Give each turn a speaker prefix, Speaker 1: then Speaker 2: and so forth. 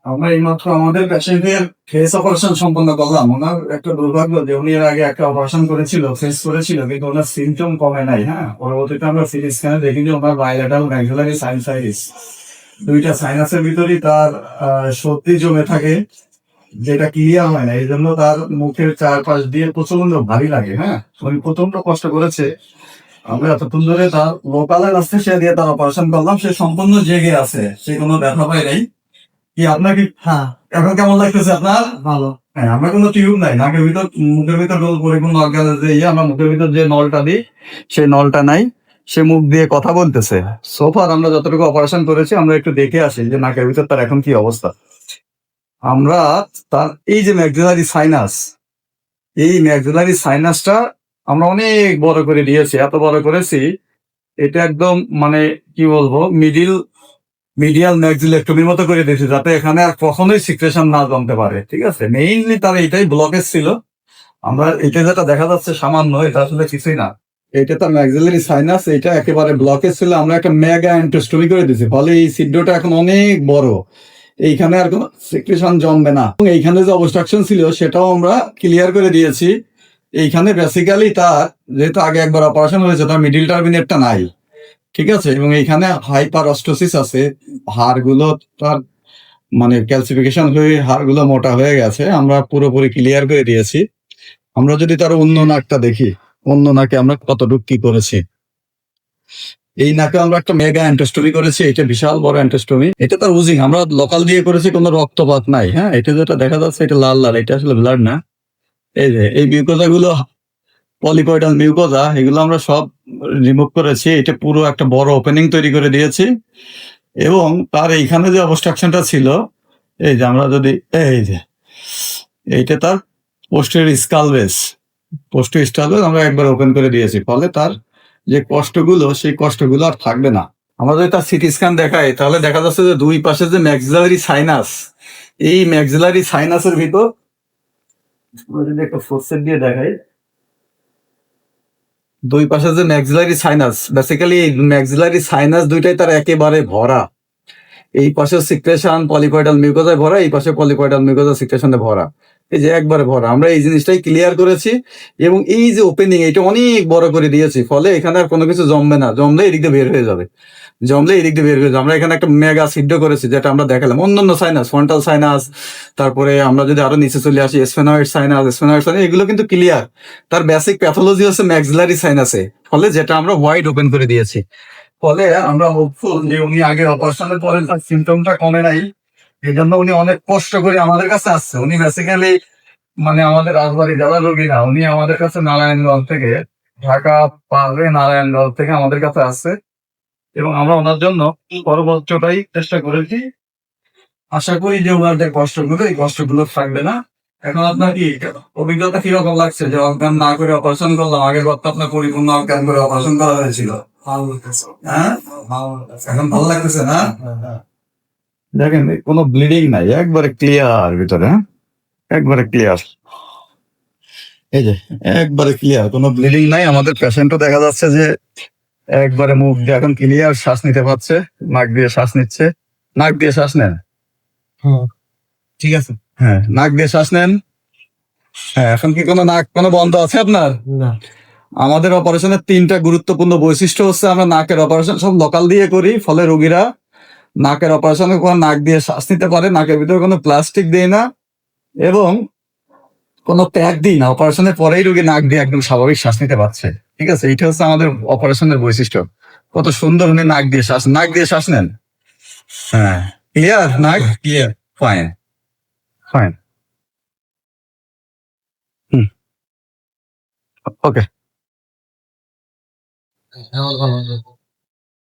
Speaker 1: আমরা এইমাত্র আমাদের পেশেন্টের ফেস অপারেশন সম্পন্ন করলাম। ওনার একটা দুর্ভাগ্য যে উনি এর আগে একটা অপারেশন করেছিল, ফেস করেছিল, কিন্তু ওনার সিমটম কমে নাই। হ্যাঁ, পরবর্তীতে আমরা সিটি স্ক্যানে দেখি যে ওনার বাইলেটারাল ম্যাক্সিলারি সাইনাসাইটিস, দুইটা সাইনাসের ভিতরেই তার সর্দি জমে থাকে, যেটা ক্লিয়ার হয় না। এই জন্য তার মুখের চারপাশ দিয়ে প্রচন্ড ভারী লাগে। হ্যাঁ, উনি প্রচন্ড কষ্ট করেছে। আমরা এতক্ষণ ধরে তার লোকালের কাছে সে দিয়ে তার অপারেশন করলাম। সে সম্পূর্ণ জেগে আছে, সে কোনো ব্যথা পায় নাই। কি আপনার কি
Speaker 2: হ্যাঁ,
Speaker 1: এখন কেমন লাগতেছে আপনার?
Speaker 2: ভালো।
Speaker 1: হ্যাঁ, আমরা কোনো টিউব নাই নাকের ভিতর, মুখের ভিতর পরিপূর্ণ অর্গানের যে আমরা মুখের ভিতর যে নলটা দিই সেই নলটা নাই। সে মুখ দিয়ে কথা বলতেছে। সোফার আমরা যতটুকু অপারেশন করেছি আমরা একটু দেখে আসি যে নাকের ভিতর তার এখন কি অবস্থা। আমরা তার এই যে ম্যাক্সিলারি সাইনাস, এই ম্যাক্সিলারি সাইনাসটা আমরা অনেক বড় করে দিয়েছি। এত বড় করেছি, এটা একদম মানে কি বলবো, মিডিয়াল ম্যাক্সিলেক্টমির মতো করে দিয়েছি, যাতে এখানে আর কখনোই সিক্রেশন না জমতে পারে। ঠিক আছে, মেইনলি তার এইটাই ব্লকেজ ছিল। আমরা এটা যেটা দেখা যাচ্ছে সামান্য, এটা আসলে কিছুই না। এটা তার ম্যাক্সিলারি সাইনাস, এটা একেবারে ব্লকেজ ছিল। আমরা একটা মেগা অ্যান্টোস্টমি করে দিয়েছি, ফলে এই ছিদ্রটা এখন অনেক বড়। এইখানে আর কোনো সিক্রেশন জমবে না। এবং এইখানে যে অবস্ট্রাকশন ছিল সেটাও আমরা ক্লিয়ার করে দিয়েছি। এইখানে বেসিক্যালি তার, যেহেতু আগে একবার অপারেশন হয়েছে, তার মিডিল টার্মিনেটটা নাই। ঠিক আছে, এবং এইখানে হাইপার অস্টোসিস আছে। হাড়গুলো তার মানে ক্যালসিফিকেশন হয়ে হাড়গুলো মোটা হয়ে গেছে। আমরা পুরোপুরি ক্লিয়ার করে দিয়েছি। আমরা যদি তার অন্য নাকটা দেখি, অন্য নাকে আমরা কতটুকু কি করেছি। এই নাকে আমরা একটা মেগা অ্যান্টোস্টমি করেছি, এটা বিশাল বড় অ্যান্টোস্টমি। এটা তার উজিং আমরা লোকাল দিয়ে করেছি, কোনো রক্তপাত নাই। হ্যাঁ, এটা যেটা দেখা যাচ্ছে এটা লাল লাল, এটা আসলে ব্লাড না। এই যে এই মিউকোজা গুলো, পলিপয়েডাল মিউকোজা, এগুলো আমরা সব রিমুভ করেছি। এটা পুরো একটা বড় ওপেনিং তৈরি করে দিয়েছি। এবং তার এইখানে যে অবস্ট্রাকশনটা ছিল, এই যে আমরা যদি এই যে এইটা তার পোস্টের স্কালবেস, পোস্টের স্কালবেস আমরা একবার ওপেন করে দিয়েছি। ফলে তার যে কষ্টগুলো, সেই কষ্টগুলো আর থাকবে না। আমরা যদি তার সিটি স্ক্যান দেখাই, তাহলে দেখা যাচ্ছে যে দুই পাশে যে ম্যাক্সিলারি সাইনাস, এই ম্যাক্সিলারি সাইনাসের ভিতর আমরা যদি একটা ফোর্সেপ দিয়ে দেখাই, দুই পাশে যে ম্যাক্সিলারি সাইনাস, বেসিক্যালি এই ম্যাক্সিলারি সাইনাস দুইটাই তার একেবারে ভরা। এই পাশে সিক্রেশন পলিপয়েডাল মিউকোজায় ভরা, এই পাশে পলিপয়েডাল মিউকোজা সিক্রেশনে ভরা। এই যে একবারে ভরা, আমরা এই জিনিসটাই ক্লিয়ার করেছি। এবং এই যে ওপেনিং, এটা অনেক বড় করে দিয়েছি, ফলে এখানে আর কোনো কিছু জমবে না। জমলে এদিক দিয়ে বের হয়ে যাবে, জমলে এদিক দিয়ে বের হয়ে যাবে। আমরা এখানে একটা মেগা ছিদ্র করেছি, যেটা আমরা দেখালাম। অন্যান্য সাইনাস, ফ্রন্টাল সাইনাস, তারপরে আমরা যদি আরো নিচে চলে আসি, স্ফেনয়েড সাইনাস, এগুলো কিন্তু ক্লিয়ার। তার বেসিক প্যাথোলজি হচ্ছে ম্যাক্সিলারি সাইনাসে, ফলে যেটা আমরা ওয়াইড ওপেন করে দিয়েছি। ফলে আমরা হোপফুল যে উনি আগের অপারেশনের পরে তার সিমটমটা কমে নাই। এই জন্য উনি অনেক কষ্ট করে আমাদের কাছে আসছে। উনি বেসিক্যালি মানে আমাদের রাজবাড়ি জেলা রোগী না, উনি আমাদের কাছে নারায়ণগঞ্জ থেকে, ঢাকা পারে নারায়ণগঞ্জ থেকে আমাদের কাছে আসছে। এবং আমরা ওনার জন্য সর্বোচ্চটাই চেষ্টা করেছি। আশা করি যে ওনার যে কষ্টগুলো, এই কষ্টগুলো থাকবে না। এখন আপনার কি অভিজ্ঞতা কিরকম লাগছে যে অজ্ঞান না করে অপারেশন করলাম? আগের বার তো আপনার পরিপূর্ণ অজ্ঞান করে অপারেশন করা হয়েছিল। হ্যাঁ, এখন ভালো লাগতেছে না? দেখেন কোনো ব্লিডিং নাই, একবারে ক্লিয়ার ভিতরে। হ্যাঁ, একবারে ক্লিয়ার। এই যে একবারে ক্লিয়ার, কোনো ব্লিডিং নাই। আমাদের পেশেন্টও দেখা যাচ্ছে যে একবারে মুখ দিয়ে এখন ক্লিয়ার, শ্বাস নিতে পারছে, নাক দিয়ে শ্বাস নিচ্ছে। নাক দিয়ে শ্বাস নেন।
Speaker 2: ঠিক আছে।
Speaker 1: হ্যাঁ, নাক দিয়ে শ্বাস নেন। হ্যাঁ, এখন কি কোনো নাক কোনো বন্ধ আছে আপনার?
Speaker 2: না।
Speaker 1: আমাদের অপারেশনের 3টা গুরুত্বপূর্ণ বৈশিষ্ট্য হচ্ছে, আমরা নাকের অপারেশন সব লোকাল দিয়ে করি, ফলে রোগীরা নাকের অপারেশনের পর নাক দিয়ে শ্বাস নিতে পারে। নাকের ভিতরে কোনো প্লাস্টিক দেই না এবং কোনো প্যাক দিই না। অপারেশনের পরেই রোগী নাক দিয়ে একদম স্বাভাবিক শ্বাস নিতে পারছে। ঠিক আছে, এইটা হচ্ছে আমাদের অপারেশনের বৈশিষ্ট্য। কত সুন্দর উনি নাক দিয়ে শ্বাস নেন। হ্যাঁ, ক্লিয়ার নাক,
Speaker 2: clear.
Speaker 1: Fine, fine. Hmm, okay.
Speaker 2: আমার ভালো